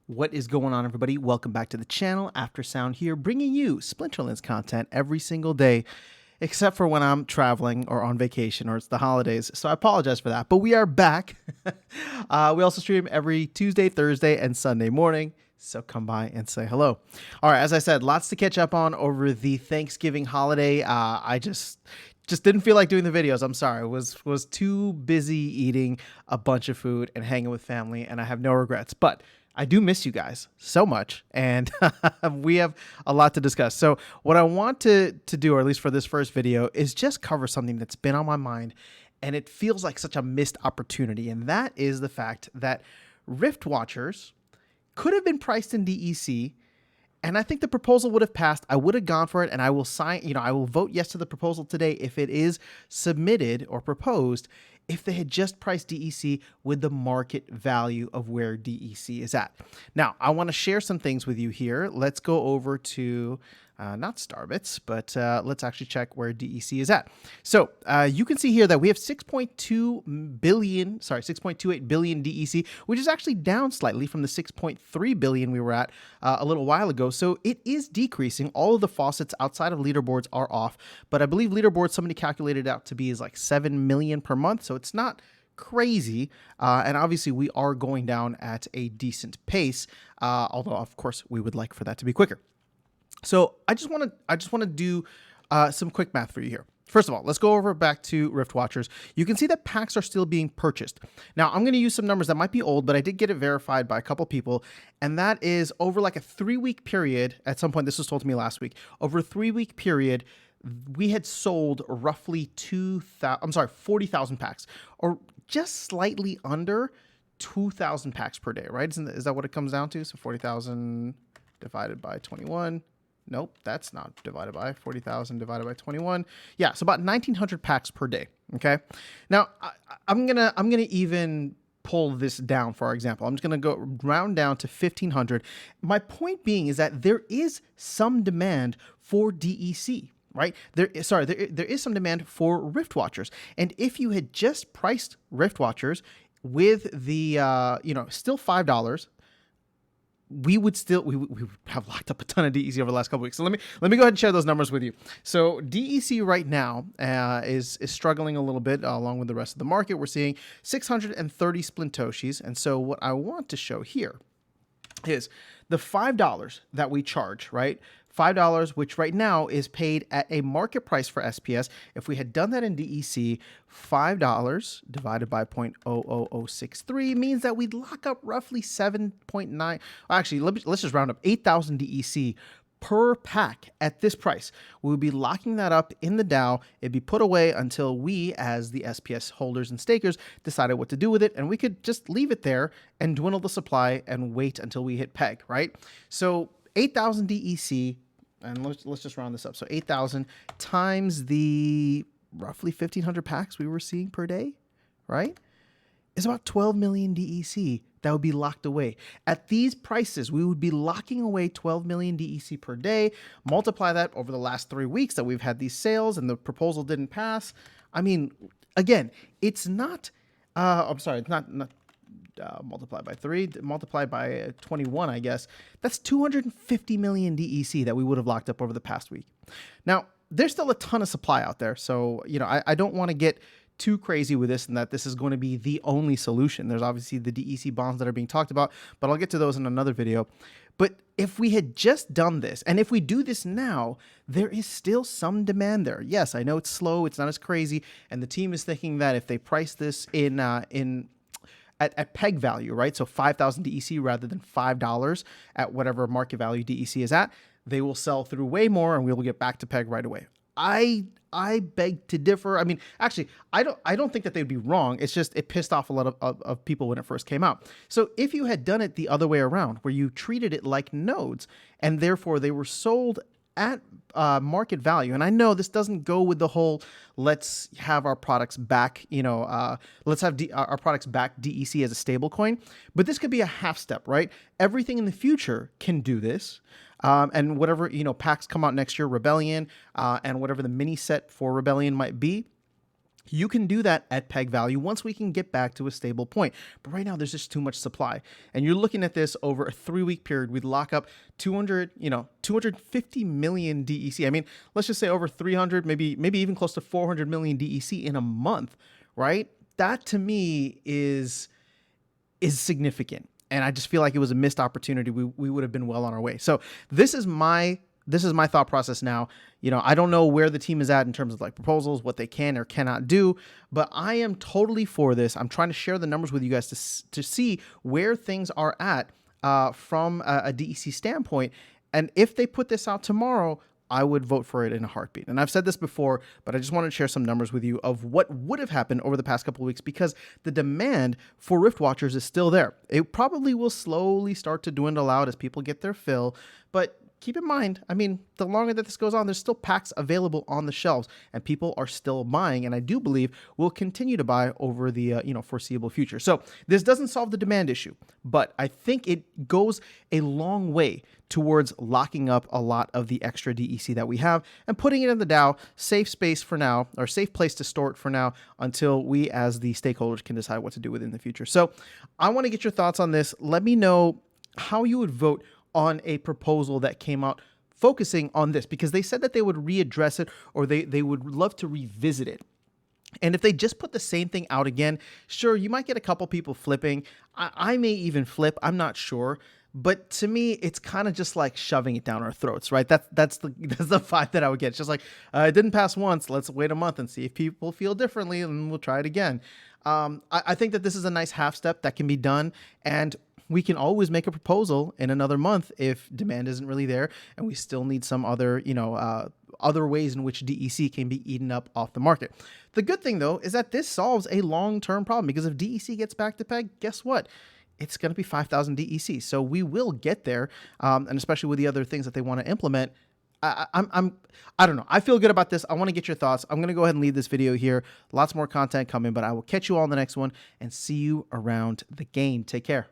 What is going on, everybody? Welcome back to the channel. After Sound here, bringing you Splinterlands content every single day, except for when I'm traveling or on vacation or it's the holidays. So I apologize for that, but we are back. We also stream every Tuesday, Thursday, and Sunday morning. So come by and say hello. All right, as I said, lots to catch up on over the Thanksgiving holiday. I just didn't feel like doing the videos. I'm sorry. Was too busy eating a bunch of food and hanging with family, and I have no regrets. But I do miss you guys so much, and we have a lot to discuss. So what I want to do, or at least for this first video, is just cover something that's been on my mind, and it feels like such a missed opportunity, and that is the fact that Riftwatchers could have been priced in DEC, and I think the proposal would have passed. I would have gone for it, and I will sign, I will vote yes to the proposal today if it is submitted or proposed, if they had just priced DEC with the market value of where DEC is at. Now, I want to share some things with you here. Let's go over to, not Starbits, but let's actually check where DEC is at. So you can see here that we have 6.28 billion DEC, which is actually down slightly from the 6.3 billion we were at a little while ago. So it is decreasing. All of the faucets outside of leaderboards are off, but I believe leaderboards, somebody calculated out to be is like 7 million per month. So it's not crazy, and obviously we are going down at a decent pace, although of course we would like for that to be quicker. So I just want to do some quick math for you here. First of all, let's go over back to Riftwatchers. You can see that packs are still being purchased. Now, I'm going to use some numbers that might be old, but I did get it verified by a couple people, and that is over like a 3-week period. At some point, this was told to me last week. Over a 3-week period, we had sold roughly 40,000 packs, or just slightly under 2,000 packs per day, right? Is that what it comes down to? So 40,000 divided by 21. Nope, that's not divided by 40,000 divided by 21. Yeah, so about 1,900 packs per day. Okay. Now I'm gonna even pull this down for our example. I'm just gonna go round down to 1,500. My point being is that there is some demand for DEC. Right? There is some demand for Riftwatchers. And if you had just priced Riftwatchers with the, still $5, we would have locked up a ton of DEC over the last couple weeks. So let me go ahead and share those numbers with you. So DEC right now is struggling a little bit along with the rest of the market. We're seeing 630 Splintoshis. And so what I want to show here is the $5 that we charge, right? $5, which right now is paid at a market price for SPS. If we had done that in DEC, $5 divided by 0.00063 means that we'd lock up roughly 7.9. Actually, let's just round up 8,000 DEC per pack at this price. We would be locking that up in the DAO. It'd be put away until we, as the SPS holders and stakers, decided what to do with it, and we could just leave it there and dwindle the supply and wait until we hit peg, right? So 8,000 DEC, and let's just round this up. So 8,000 times the roughly 1,500 packs we were seeing per day, right, is about 12 million DEC that would be locked away. At these prices, we would be locking away 12 million DEC per day. Multiply that over the last 3 weeks that we've had these sales and the proposal didn't pass. I mean, again, it's not, it's not multiplied by 3, multiplied by 21, I guess. That's 250 million DEC that we would have locked up over the past week. Now, there's still a ton of supply out there. So, I don't want to get too crazy with this and that this is going to be the only solution. There's obviously the DEC bonds that are being talked about, but I'll get to those in another video. But if we had just done this, and if we do this now, there is still some demand there. Yes, I know it's slow, it's not as crazy, and the team is thinking that if they price this at peg value, right? So 5,000 DEC rather than $5 at whatever market value DEC is at, they will sell through way more and we will get back to peg right away. I beg to differ. I mean, actually, I don't think that they'd be wrong. It's just it pissed off a lot of people when it first came out. So if you had done it the other way around, where you treated it like nodes and therefore they were sold at market value, and I know this doesn't go with the whole let's have our products back, let's have our products back DEC as a stable coin, but this could be a half step, right? Everything in the future can do this. And whatever, packs come out next year, Rebellion, and whatever the mini set for Rebellion might be, You can do that at peg value once we can get back to a stable point. But right now there's just too much supply. And you're looking at this over a 3-week period. We'd lock up 250 million DEC. I mean, let's just say over 300, maybe even close to 400 million DEC in a month, right? That to me is significant. And I just feel like it was a missed opportunity. We would have been well on our way. So this is my thought process now. I don't know where the team is at in terms of like proposals, what they can or cannot do, but I am totally for this. I'm trying to share the numbers with you guys to see where things are at from a DEC standpoint. And if they put this out tomorrow, I would vote for it in a heartbeat. And I've said this before, but I just wanted to share some numbers with you of what would have happened over the past couple of weeks, because the demand for Riftwatchers is still there. It probably will slowly start to dwindle out as people get their fill, but keep in mind, I mean, the longer that this goes on, there's still packs available on the shelves and people are still buying. And I do believe will continue to buy over the foreseeable future. So this doesn't solve the demand issue, but I think it goes a long way towards locking up a lot of the extra DEC that we have and putting it in the DAO, safe space for now, or safe place to store it for now until we as the stakeholders can decide what to do with it in the future. So I want to get your thoughts on this. Let me know how you would vote on a proposal that came out focusing on this, because they said that they would readdress it or they would love to revisit it. And if they just put the same thing out again, sure, you might get a couple people flipping. I may even flip. I'm not sure. But to me, it's kind of just like shoving it down our throats, right? That's the vibe that I would get. It's just like, it didn't pass once. Let's wait a month and see if people feel differently, and we'll try it again. I think that this is a nice half step that can be done, and we can always make a proposal in another month if demand isn't really there and we still need some other, other ways in which DEC can be eaten up off the market. The good thing, though, is that this solves a long-term problem, because if DEC gets back to peg, guess what? It's going to be 5,000 DEC. So we will get there, and especially with the other things that they want to implement. I don't know. I feel good about this. I want to get your thoughts. I'm going to go ahead and leave this video here. Lots more content coming, but I will catch you all in the next one and see you around the game. Take care.